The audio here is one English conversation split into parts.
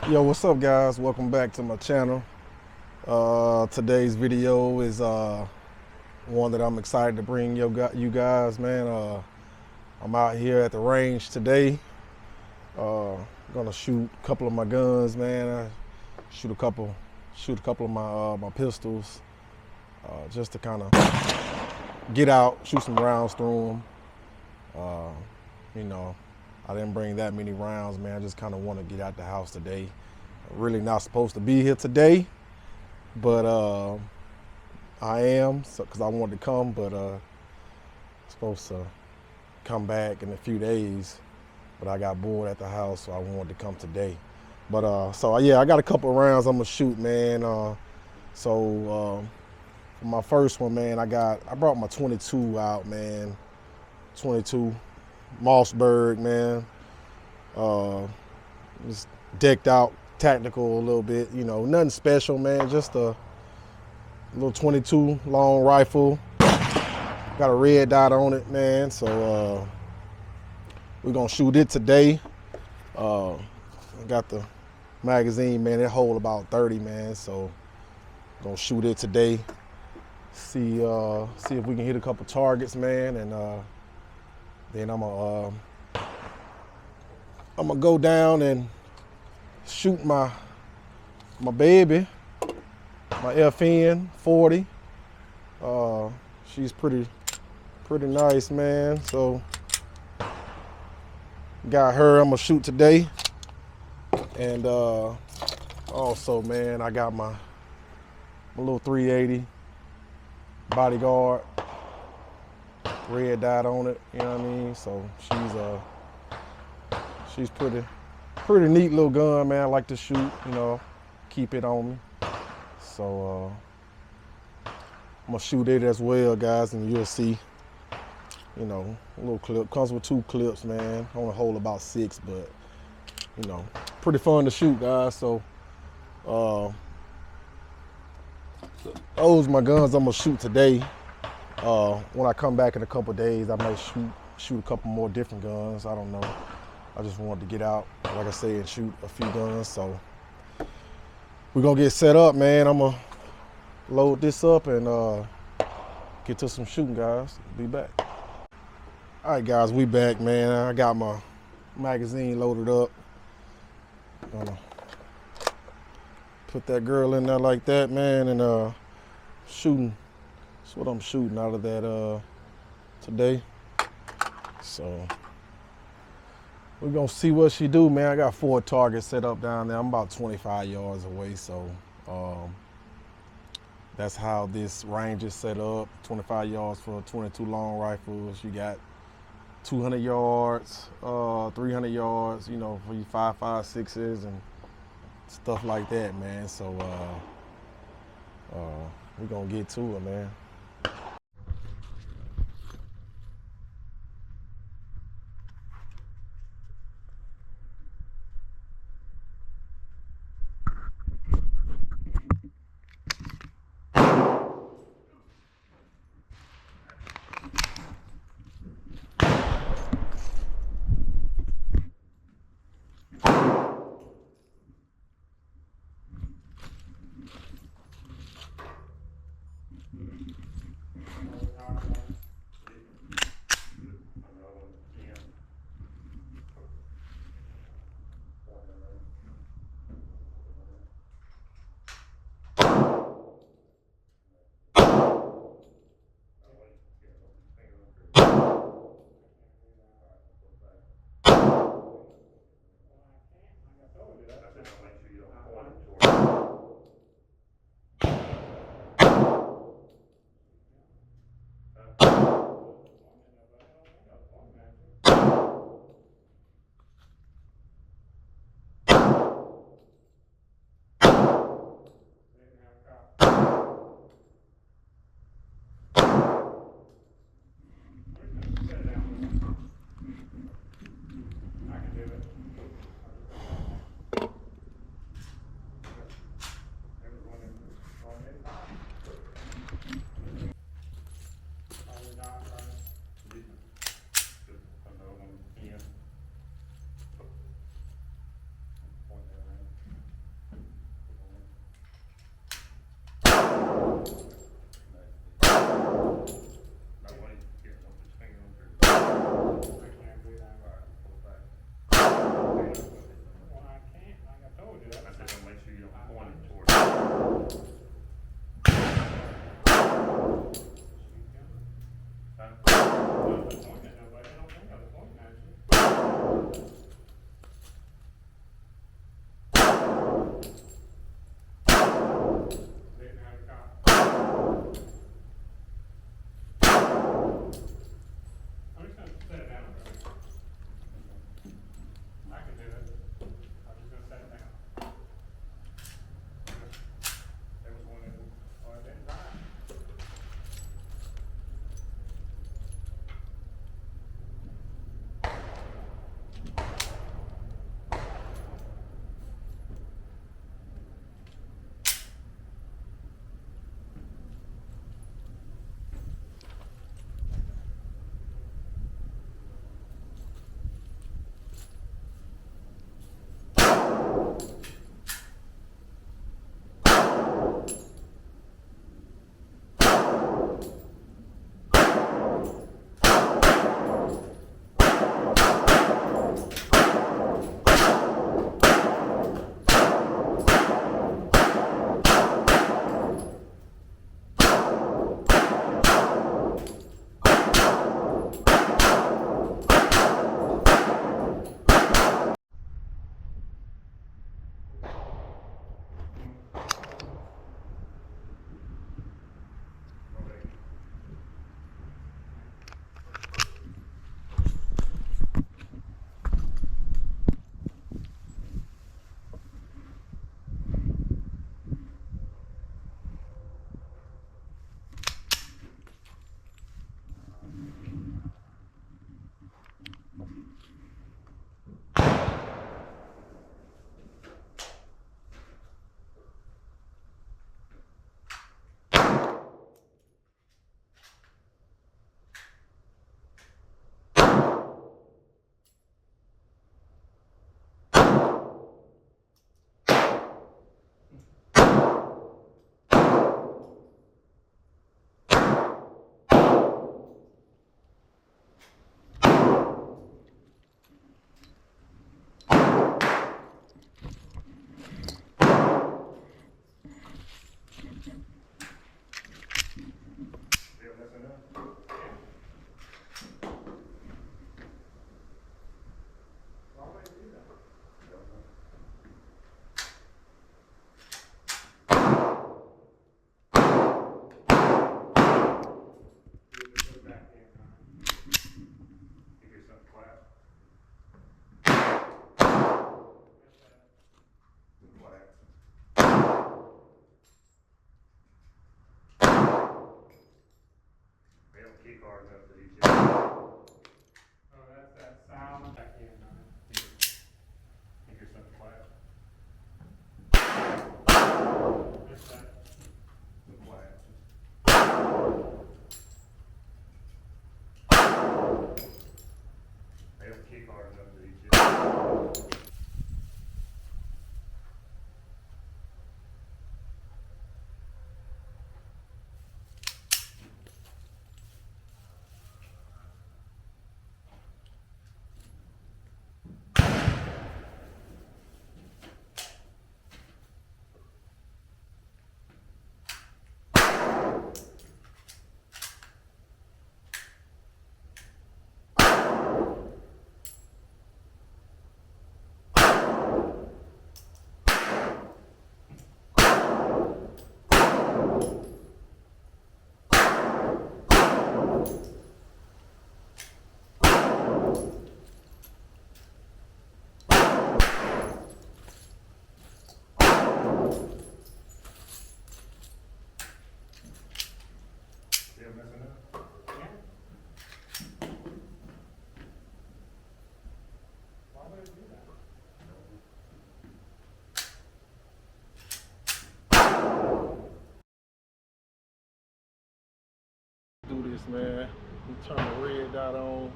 Yo, what's up, guys? Welcome back to my channel. Today's video is one that I'm excited to bring you guys, man. I'm out here at the range today. Gonna shoot a couple of my guns, man. Shoot a couple of my pistols, just to kind of get out, shoot some rounds through them. You know, I didn't bring that many rounds, man. I just kind of want to get out the house today. Really not supposed to be here today, but I am, because I wanted to come, but supposed to come back in a few days, but I got bored at the house, so I wanted to come today. But so yeah, I got a couple of rounds I'm gonna shoot, man. For my first one, man, I brought my 22 out, man. 22 Mossberg, man. Just decked out, tactical a little bit, you know, nothing special, man. Just a little 22 long rifle. Got a red dot on it, man. So we're gonna shoot it today. I got the magazine, man. It hold about 30, man. So gonna shoot it today. See if we can hit a couple targets, man, and then I'm gonna go down and shoot my baby, my FN 40. She's pretty nice, man. So got her. I'm gonna shoot today, and also, man, I got my little 380 bodyguard, red dot on it. You know what I mean? So she's pretty neat little gun, man. I like to shoot, you know, keep it on me. So I'm gonna shoot it as well, guys, and you'll see, you know, a little clip. Comes with 2 clips, man. Only hold about 6, but, you know, pretty fun to shoot, guys. So those are my guns I'm gonna shoot today. When I come back in a couple days, I might shoot a couple more different guns. I don't know. I just wanted to get out, like I say, and shoot a few guns. So we're gonna get set up, man. I'm gonna load this up and get to some shooting, guys. Be back. All right, guys, we back, man. I got my magazine loaded up. Gonna put that girl in there like that, man, and shooting. That's what I'm shooting out of that today. So we're gonna see what she do, man. I got 4 targets set up down there. I'm about 25 yards away, so that's how this range is set up. 25 yards for 22 long rifles. You got 200 yards, 300 yards, you know, for your 5.56s and stuff like that, man. So we're gonna get to it, man. do this, man. Turn the red dot on.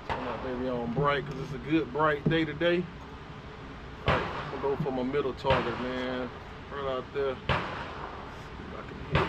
Turn that baby on bright because it's a good bright day today. All right, I'm gonna go for my middle target, man. Right out there. See if I can hit.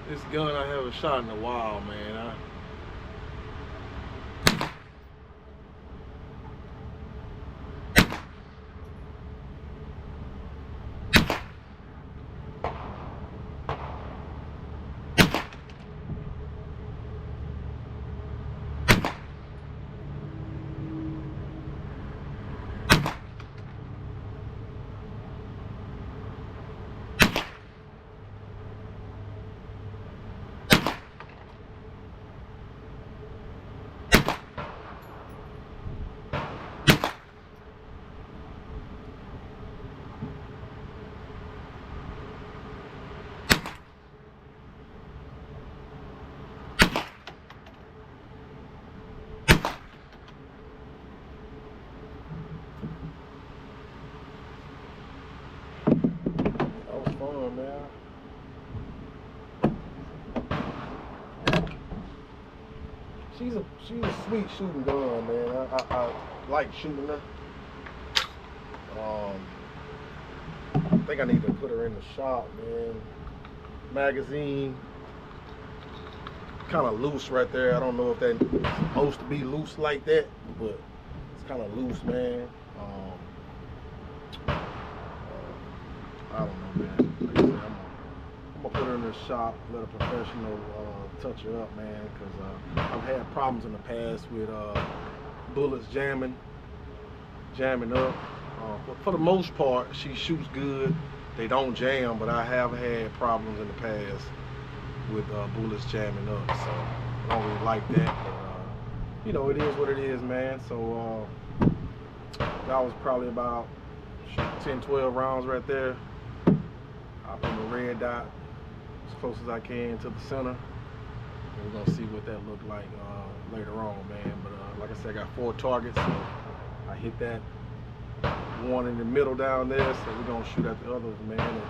This gun I haven't shot in a while, man. Man. She's a sweet shooting gun, man. I like shooting her. I think I need to put her in the shop, man. Magazine kind of loose right there. I don't know if that's supposed to be loose like that, but it's kind of loose, man. I don't know, man. Like I said, I'm gonna put her in the shop, let a professional touch her up, man, because I've had problems in the past with bullets jamming up. But for the most part, she shoots good. They don't jam, but I have had problems in the past with bullets jamming up. So I don't really like that. But you know, it is what it is, man. So that was probably about 10, 12 rounds right there. I put the red dot as close as I can to the center. And we're gonna see what that looked like later on, man. But like I said, I got 4 targets, so I hit that one in the middle down there. So we're gonna shoot at the others, man. And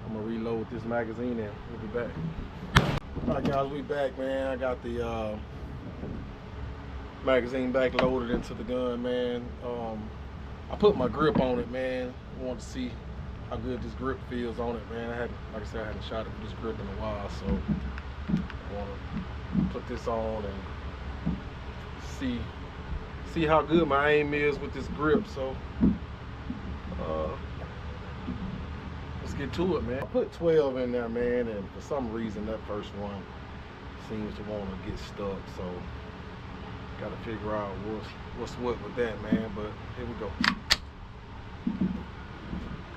I'm gonna reload this magazine and we'll be back. All right, guys, we back, man. I got the magazine back loaded into the gun, man. I put my grip on it, man. I want to see how good this grip feels on it, man. Like I said, I hadn't shot it with this grip in a while, so I want to put this on and see how good my aim is with this grip. So let's get to it, man. I put 12 in there, man, and for some reason that first one seems to want to get stuck. So got to figure out what's what with that, man. But here we go.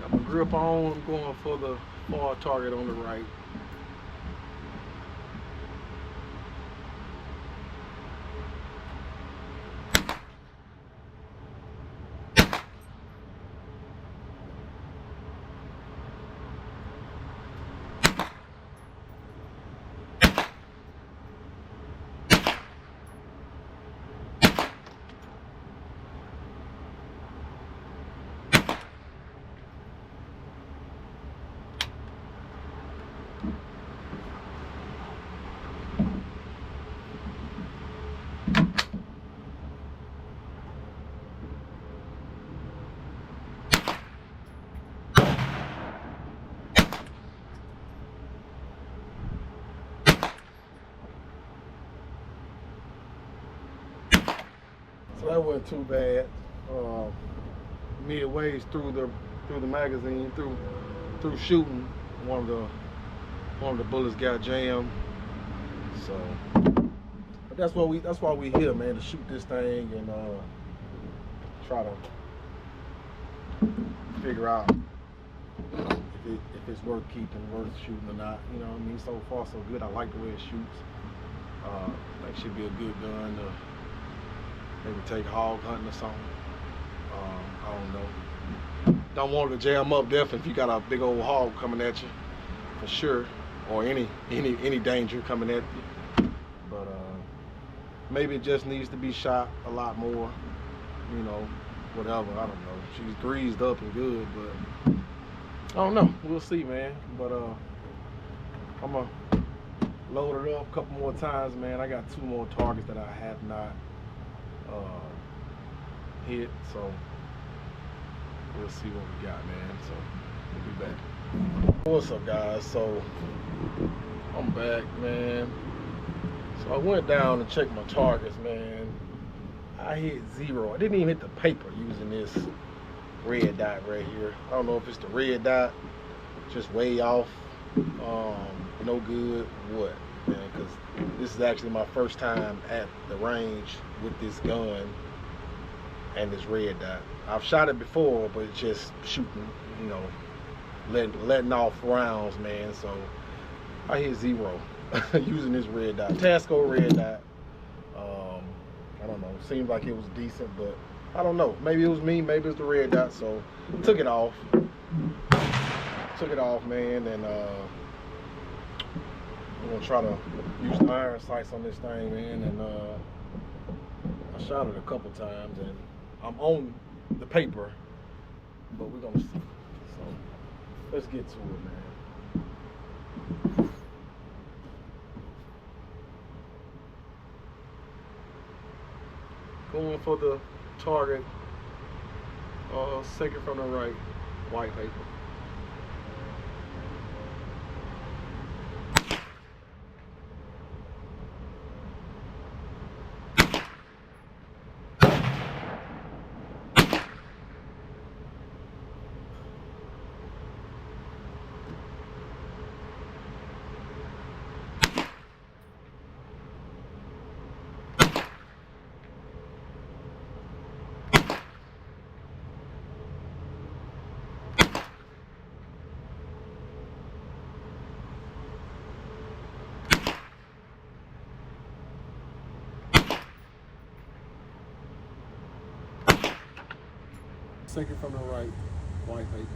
Got my grip on. I'm going for the far target on the right. So that wasn't too bad. Midways through the magazine, through shooting, one of the bullets got jammed. So, but that's why we here, man, to shoot this thing and try to figure out if it's worth keeping, worth shooting or not. You know what I mean? So far so good. I like the way it shoots. That should be a good gun to Maybe take hog hunting or something. I don't know. Don't want to jam up definitely if you got a big old hog coming at you, for sure, or any danger coming at you. But maybe it just needs to be shot a lot more, you know, whatever. I don't know. She's greased up and good, but I don't know. We'll see, man. But I'm gonna load it up a couple more times, man. I got 2 more targets that I have not hit, so we'll see what we got, man. So we'll be back. What's up, guys? So I'm back, man. So I went down and checked my targets, man. I hit 0. I didn't even hit the paper using this red dot right here. I don't know if it's the red dot, just way off, no good, what, man, because this is actually my first time at the range with this gun and this red dot. I've shot it before, but it's just shooting, you know, letting off rounds, man. So I hit 0 using this red dot, Tasco red dot. I don't know, seemed like it was decent, but I don't know, maybe it was me, maybe it's the red dot. So took it off, man, and I'm gonna try to use the iron sights on this thing, man. And I shot it a couple times, and I'm on the paper, but we're gonna see. So let's get to it, man. Going for the target, second from the right, white paper. Second from the right, white paper.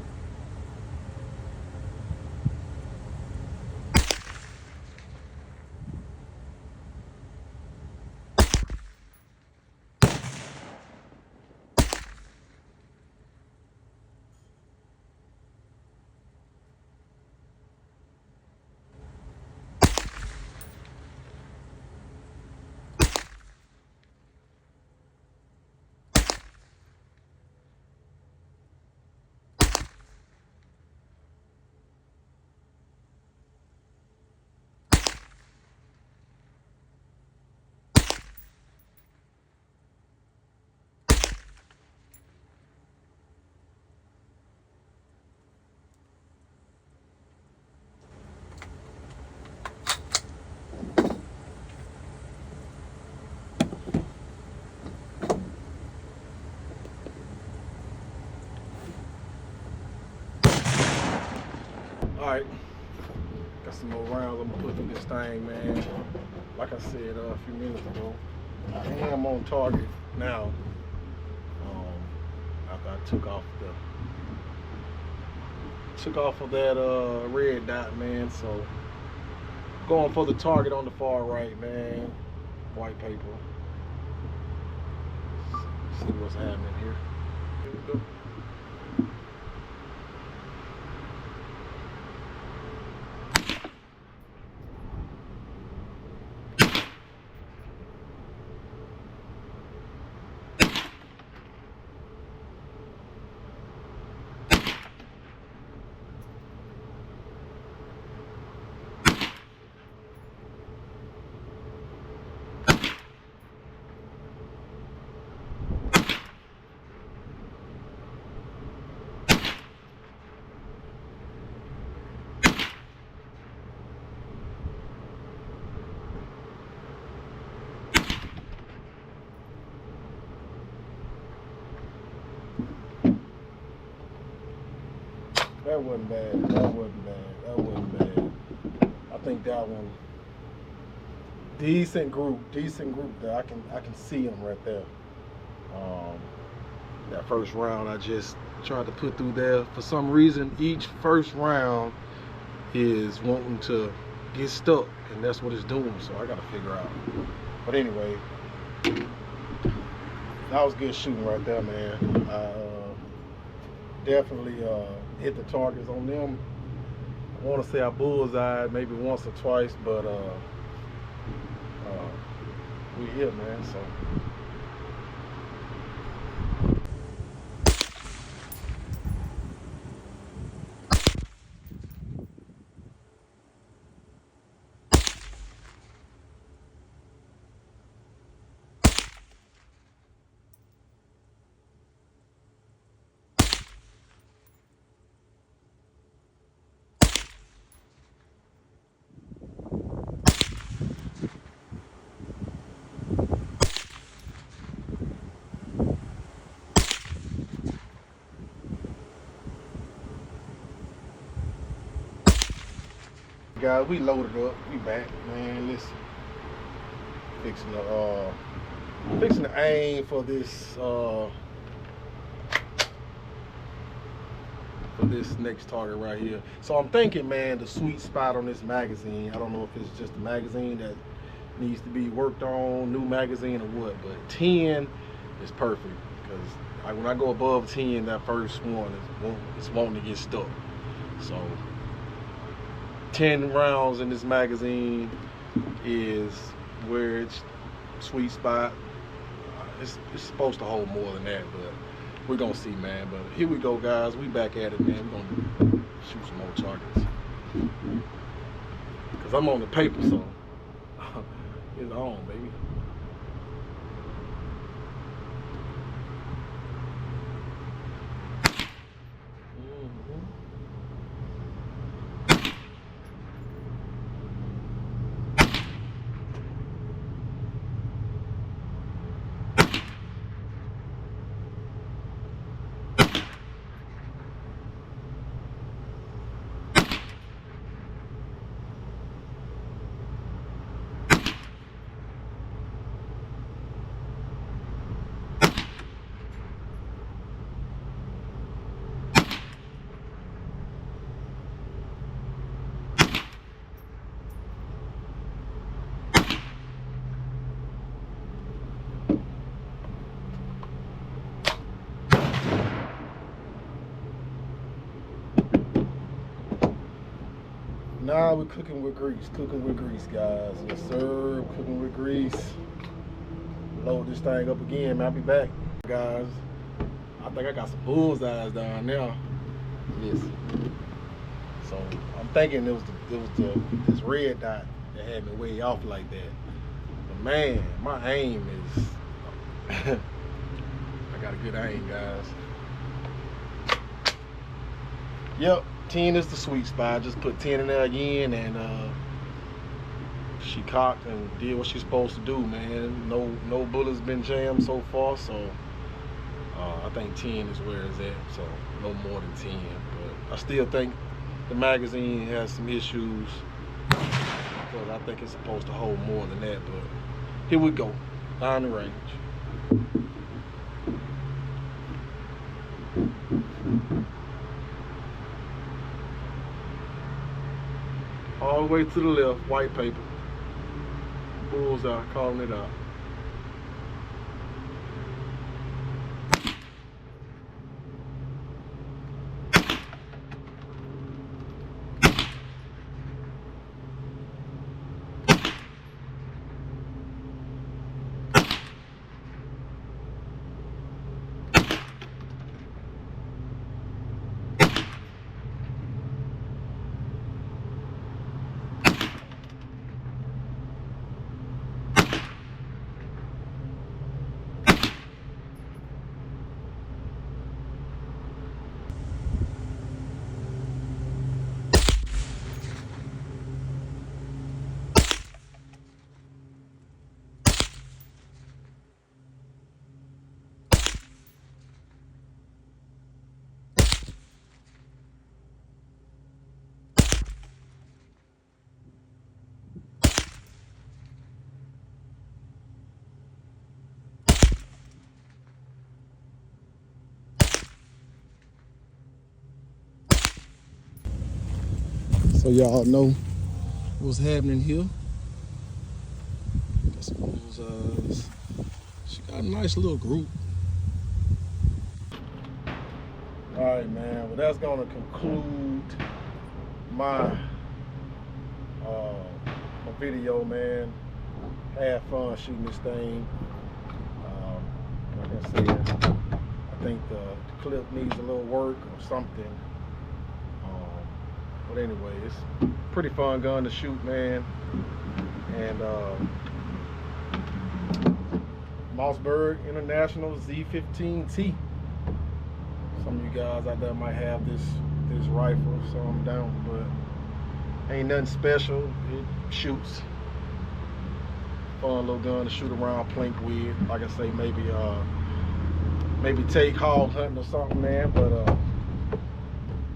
Alright, got some more rounds I'm gonna put through this thing, man. Like I said a few minutes ago, I am on target now. After I took off of that red dot, man. So going for the target on the far right, man. White paper. See what's happening here. Here we go. That wasn't bad. That wasn't bad. I think that one decent group there. I can see them right there. That first round I just tried to put through there. For some reason, each first round is wanting to get stuck, and that's what it's doing, so I gotta figure out. But anyway, that was good shooting right there, man. I definitely hit the targets on them. I want to say I bullseyed maybe once or twice, but we hit, man, so. Guys, we loaded up. We back, man. Listen, fixing to aim for this next target right here. So I'm thinking, man, the sweet spot on this magazine. I don't know if it's just a magazine that needs to be worked on, new magazine or what, but 10 is perfect because when I go above 10, that first one is wanting to get stuck. So 10 rounds in this magazine is where it's sweet spot. It's supposed to hold more than that, but we're gonna see, man. But here we go, guys. We back at it, man. We're gonna shoot some more targets because I'm on the paper, so it's on, baby. Now we're cooking with grease, guys. Yes, sir, cooking with grease. Load this thing up again, man. I'll be back, guys. I think I got some bullseyes down there. Listen. So I'm thinking it was this red dot that had me way off like that. But man, my aim is I got a good aim, guys. Yep. 10 is the sweet spot. I just put 10 in there again, and she cocked and did what she's supposed to do, man. No bullets been jammed so far, so I think 10 is where it's at, so no more than 10. But I still think the magazine has some issues because I think it's supposed to hold more than that. But here we go, down the range. All the way to the left, white paper. Bullseye, calling it out. so y'all know what's happening here. I suppose she got a nice little group. All right, man. Well, that's gonna conclude my my video, man. Had fun shooting this thing. Like I said, I think the clip needs a little work or something. But anyway, it's a pretty fun gun to shoot, man. And Mossberg International Z15T. Some of you guys out there might have this rifle, so I'm down, but ain't nothing special. It shoots. Fun little gun to shoot around, plink with. Like I say, maybe take hog hunting or something, man. But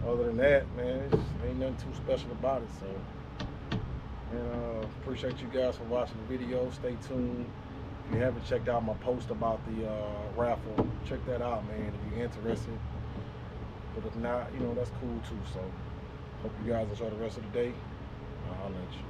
other than that, man, ain't nothing too special about it. So, and appreciate you guys for watching the video. Stay tuned. If you haven't checked out my post about the raffle, check that out, man, if you're interested. But if not, you know, that's cool too. So hope you guys enjoy the rest of the day. I'll holler at you.